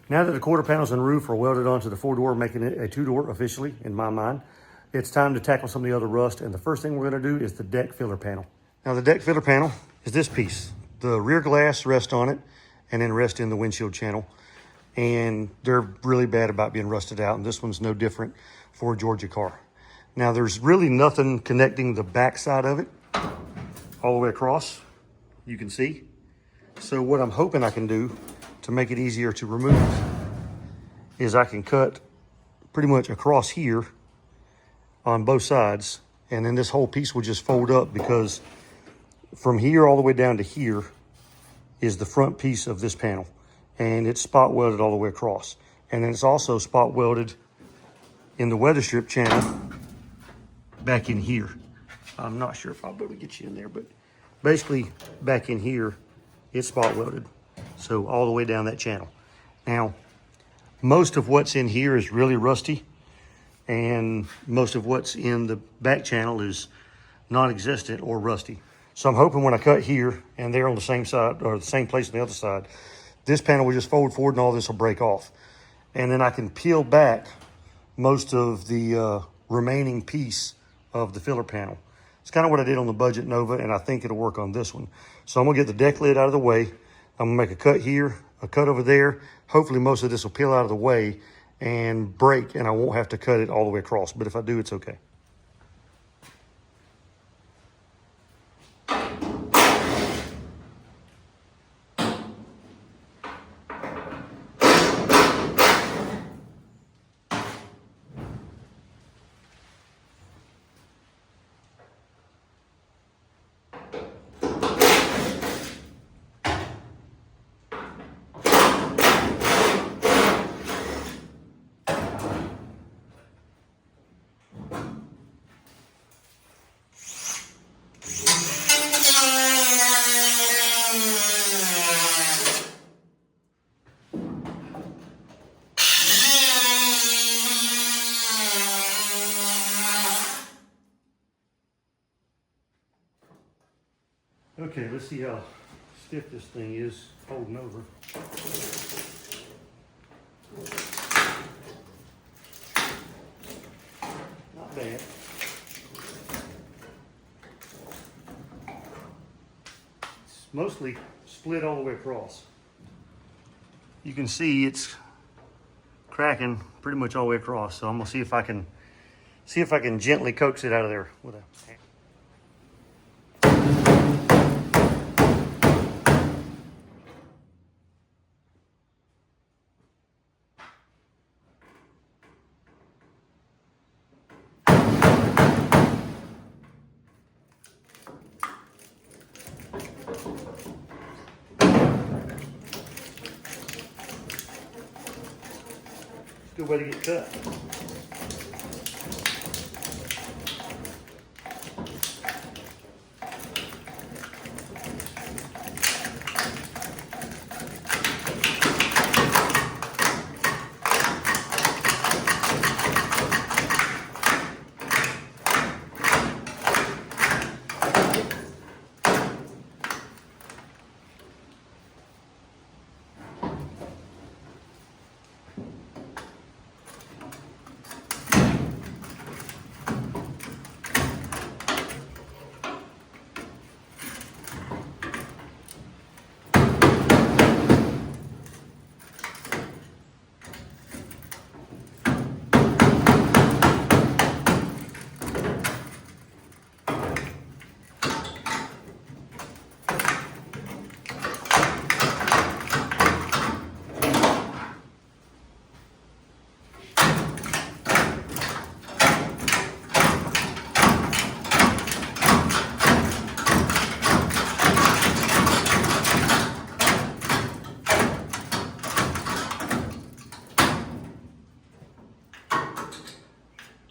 Now that the quarter panels and roof are welded onto the 4-door, making it a 2-door officially, in my mind, it's time to tackle some of the other rust. And the first thing we're gonna do is the deck filler panel. Now the deck filler panel is this piece. The rear glass rests on it and then rests in the windshield channel. And they're really bad about being rusted out. And this one's no different for a Georgia car. Now there's really nothing connecting the back side of it all the way across, you can see. So what I'm hoping I can do to make it easier to remove is I can cut pretty much across here on both sides, and then this whole piece will just fold up, because from here all the way down to here is the front piece of this panel, and it's spot welded all the way across. And then it's also spot welded in the weather strip channel back in here. I'm not sure if I'll be able to get you in there, but basically back in here, it's spot welded. So all the way down that channel. Now, most of what's in here is really rusty, and most of what's in the back channel is non-existent or rusty. So I'm hoping when I cut here and they're on the same side, or the same place on the other side, this panel will just fold forward and all this will break off. And then I can peel back most of the remaining piece of the filler panel. It's kind of what I did on the Budget Nova, and I think it'll work on this one. So I'm gonna get the deck lid out of the way. I'm gonna make a cut here, a cut over there. Hopefully most of this will peel out of the way and break, and I won't have to cut it all the way across. But if I do, it's okay. Okay, let's see how stiff this thing is holding over. Not bad. It's mostly split all the way across. You can see it's cracking pretty much all the way across. So I'm gonna see if I can gently coax it out of there with a hand. Good way to get cut.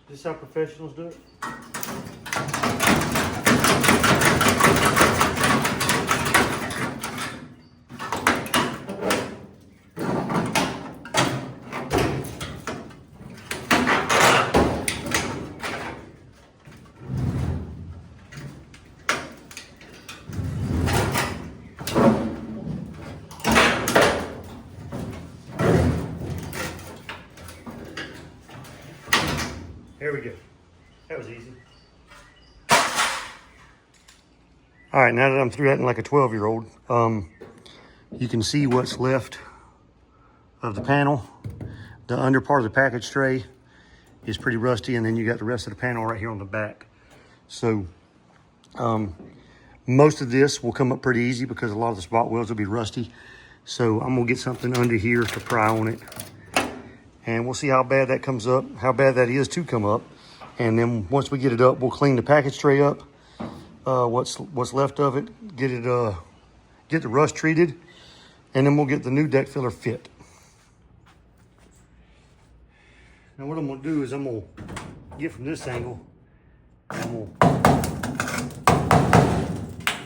This is how professionals do it. There we go. That was easy. All right, now that I'm through acting like a 12-year-old, you can see what's left of the panel. The under part of the package tray is pretty rusty, and then you got the rest of the panel right here on the back. So most of this will come up pretty easy because a lot of the spot welds will be rusty. So I'm gonna get something under here to pry on it, and we'll see how bad that comes up, how bad that is to come up. And then once we get it up, we'll clean the package tray up, what's left of it, get the rust treated, and then we'll get the new deck filler fit. Now what I'm gonna do is I'm gonna get from this angle, I'm gonna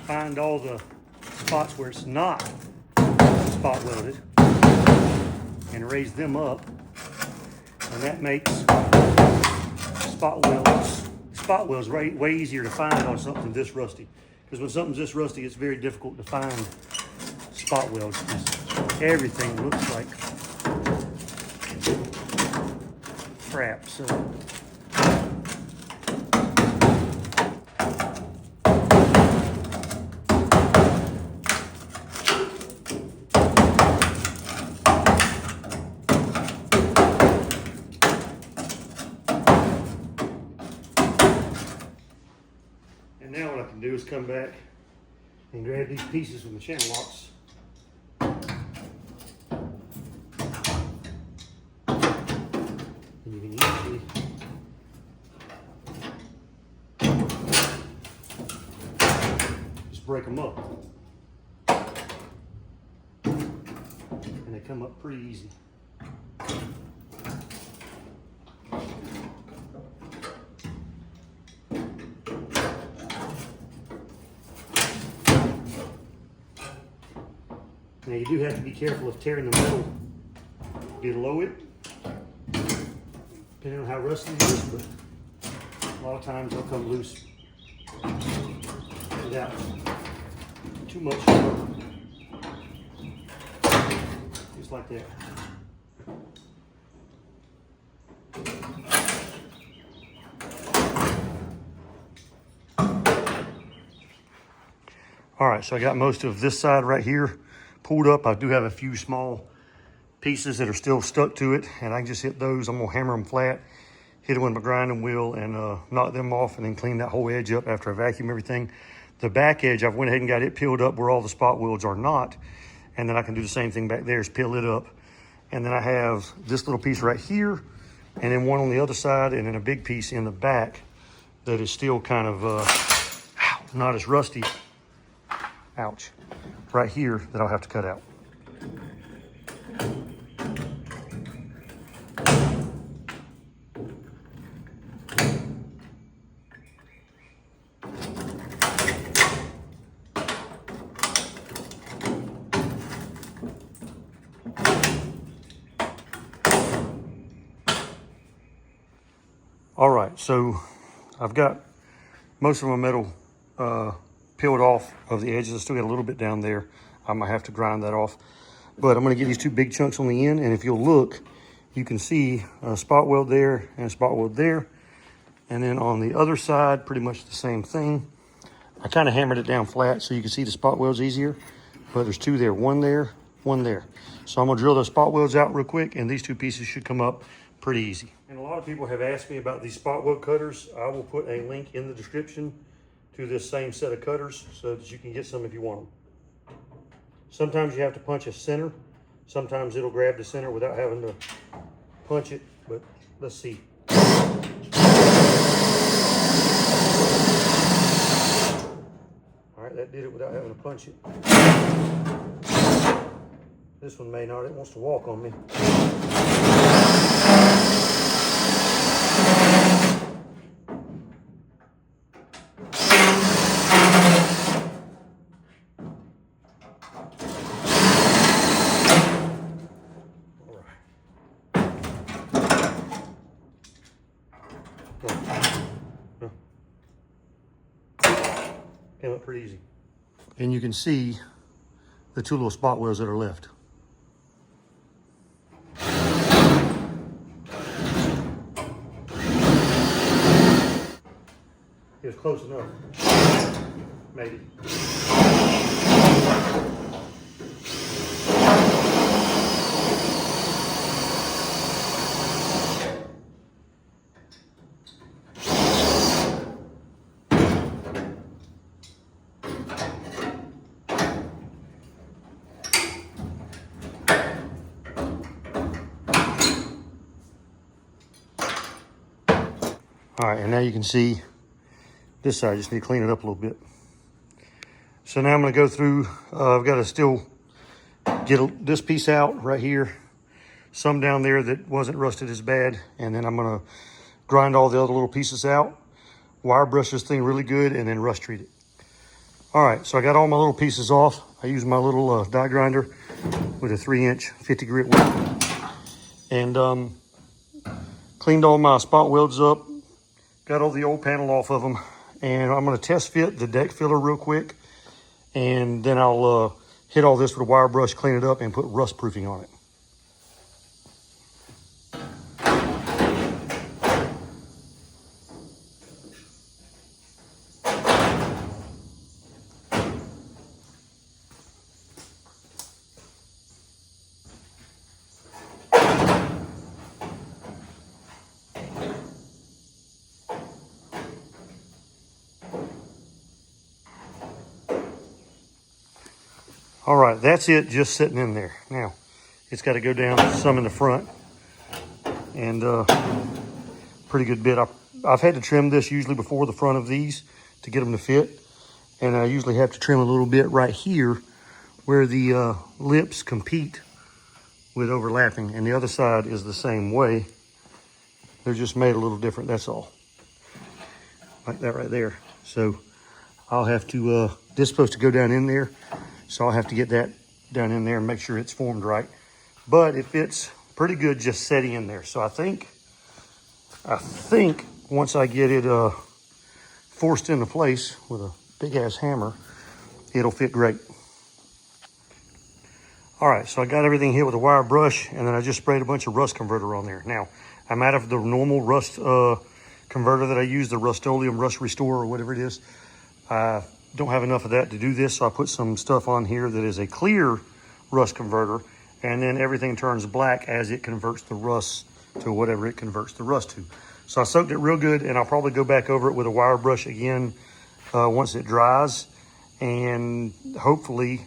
find all the spots where it's not spot welded and raise them up, and that makes spot welds way easier to find on something this rusty. Because when something's this rusty, it's very difficult to find spot welds because everything looks like crap. So and now what I can do is come back and grab these pieces with my channel locks. And you can usually just break them up. And they come up pretty easy. Now you do have to be careful of tearing the metal below it, depending on how rusty it is, but a lot of times they'll come loose without too much trouble. Just like that. All right, so I got most of this side right here pulled up. I do have a few small pieces that are still stuck to it, and I can just hit those. I'm gonna hammer them flat, hit them with my grinding wheel, and knock them off, and then clean that whole edge up after I vacuum everything. The back edge, I've went ahead and got it peeled up where all the spot welds are not, and then I can do the same thing back there, is peel it up. And then I have this little piece right here, and then one on the other side, and then a big piece in the back that is still kind of not as rusty. Ouch. Right here that I'll have to cut out. All right, so I've got most of my metal peeled off of the edges. I still got a little bit down there. I might have to grind that off, but I'm going to get these two big chunks on the end, and if you'll look, you can see a spot weld there and a spot weld there, and then on the other side, pretty much the same thing. I kind of hammered it down flat so you can see the spot welds easier, but there's two there, one there, one there. So I'm going to drill those spot welds out real quick, and these two pieces should come up pretty easy. And a lot of people have asked me about these spot weld cutters. I will put a link in the description to this same set of cutters so that you can get some if you want them. Sometimes you have to punch a center. Sometimes it'll grab the center without having to punch it, but let's see. All right, that did it without having to punch it. This one may not, it wants to walk on me. Came up pretty easy. And you can see the two little spot welds that are left. is close enough. Maybe. All right, and now you can see this side. I just need to clean it up a little bit. So now I'm going to go through, I've got to still get this piece out right here, some down there that wasn't rusted as bad, and then I'm going to grind all the other little pieces out, wire brush this thing really good, and then rust treat it. All right, so I got all my little pieces off. I used my little die grinder with a 3-inch 50 grit wheel, and cleaned all my spot welds up. Got all the old panel off of them, and I'm going to test fit the deck filler real quick, and then I'll hit all this with a wire brush, clean it up, and put rust proofing on it. All right, that's it, just sitting in there. Now, it's got to go down some in the front, and pretty good bit. I've had to trim this usually before the front of these to get them to fit, and I usually have to trim a little bit right here where the lips compete with overlapping, and the other side is the same way. They're just made a little different, that's all. Like that right there. So I'll have to, this is supposed to go down in there, so I'll have to get that down in there and make sure it's formed right. But it fits pretty good just setting in there. So I think once I get it forced into place with a big ass hammer, it'll fit great. All right, so I got everything hit with a wire brush, and then I just sprayed a bunch of rust converter on there. Now, I'm out of the normal rust converter that I use, the Rust-Oleum Rust Restore or whatever it is. I don't have enough of that to do this, so I put some stuff on here that is a clear rust converter, and then everything turns black as it converts the rust to whatever it converts the rust to. So I soaked it real good, and I'll probably go back over it with a wire brush again once it dries, and hopefully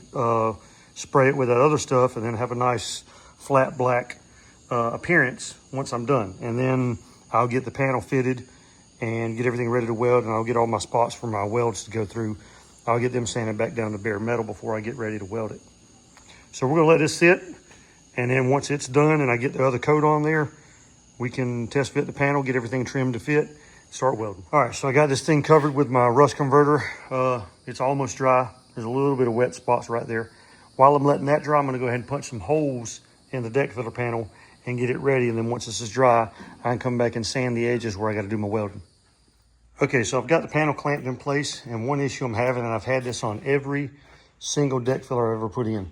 spray it with that other stuff, and then have a nice flat black appearance once I'm done. And then I'll get the panel fitted and get everything ready to weld, and I'll get all my spots for my welds to go through. I'll get them sanded back down to bare metal before I get ready to weld it. So we're gonna let this sit, and then once it's done and I get the other coat on there, we can test fit the panel, get everything trimmed to fit, start welding. All right, so I got this thing covered with my rust converter. It's almost dry. There's a little bit of wet spots right there. While I'm letting that dry, I'm gonna go ahead and punch some holes in the deck filler panel and get it ready. And then once this is dry, I can come back and sand the edges where I gotta do my welding. Okay, so I've got the panel clamped in place, and one issue I'm having, and I've had this on every single deck filler I've ever put in.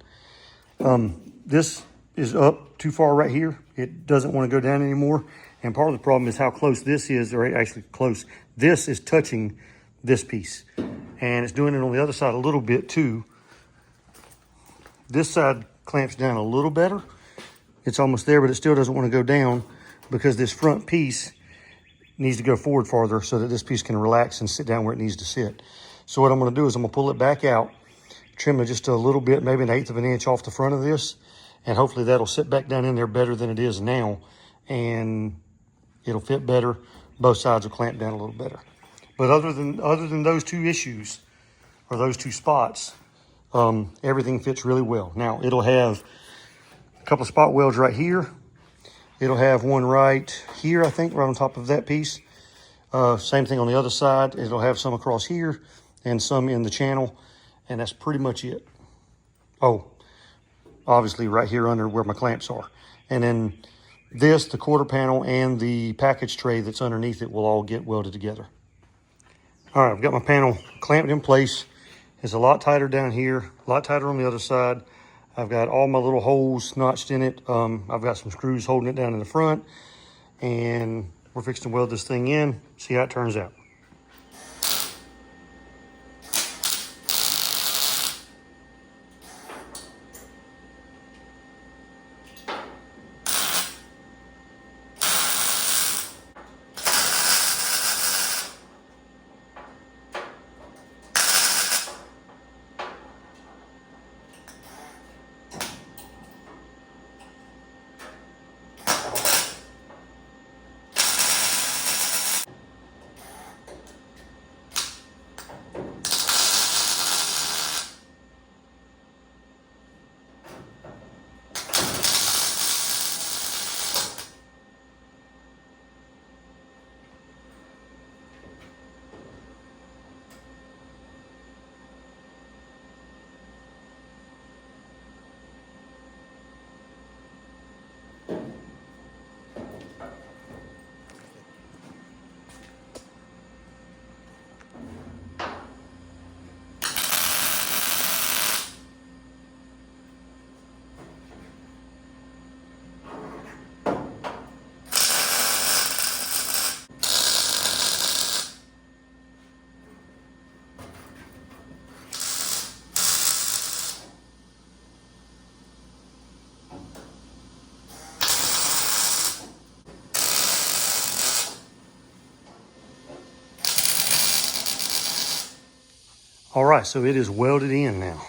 This is up too far right here. It doesn't want to go down anymore. And part of the problem is how close this is, or actually close. This is touching this piece, and it's doing it on the other side a little bit too. This side clamps down a little better. It's almost there, but it still doesn't want to go down because this front piece needs to go forward farther so that this piece can relax and sit down where it needs to sit. So what I'm going to do is I'm going to pull it back out, trim it just a little bit, maybe 1/8 of an inch off the front of this, and hopefully that'll sit back down in there better than it is now, and it'll fit better. Both sides will clamp down a little better. But other than those two issues, or those two spots, everything fits really well. Now, it'll have a couple of spot welds right here. It'll have one right here, I think, right on top of that piece. Same thing on the other side. It'll have some across here and some in the channel, and that's pretty much it. Oh, obviously right here under where my clamps are. And then this, the quarter panel, and the package tray that's underneath it will all get welded together. All right, I've got my panel clamped in place. It's a lot tighter down here, a lot tighter on the other side. I've got all my little holes notched in it. I've got some screws holding it down in the front, and we're fixing to weld this thing in, see how it turns out. All right, so it is welded in now.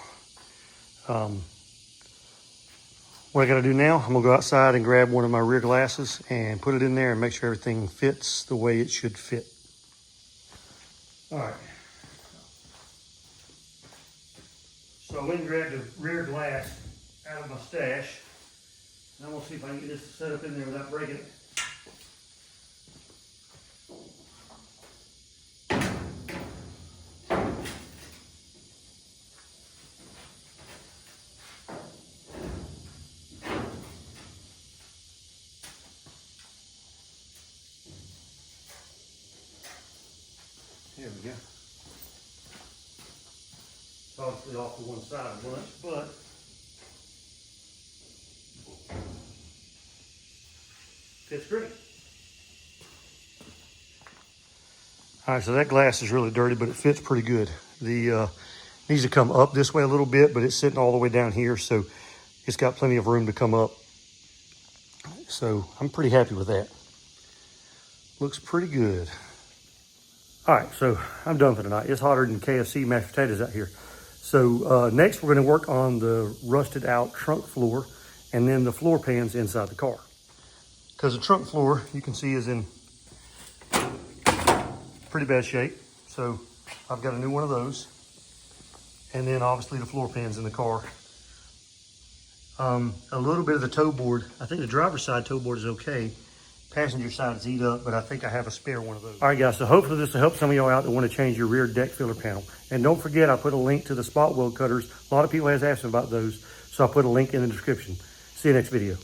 What I gotta do now, I'm gonna go outside and grab one of my rear glasses and put it in there and make sure everything fits the way it should fit. All right. So I went and grabbed the rear glass out of my stash. And I'm gonna see if I can get this set up in there without breaking it. There we go. It's obviously off to one side a bunch, but fits great. All right, so that glass is really dirty, but it fits pretty good. The needs to come up this way a little bit, but it's sitting all the way down here, so it's got plenty of room to come up. So I'm pretty happy with that. Looks pretty good. All right, so I'm done for tonight. It's hotter than KFC mashed potatoes out here. So next we're gonna work on the rusted out trunk floor and then the floor pans inside the car. Because the trunk floor, you can see, is in pretty bad shape. So I've got a new one of those. And then obviously the floor pans in the car. A little bit of the toe board. I think the driver's side toe board is okay. Passenger side is eat up, but I think I have a spare one of those. All right, guys, so hopefully this will help some of y'all out that want to change your rear deck filler panel. And don't forget, I put a link to the spot weld cutters. A lot of people has asked me about those, so I put a link in the description. See you next video.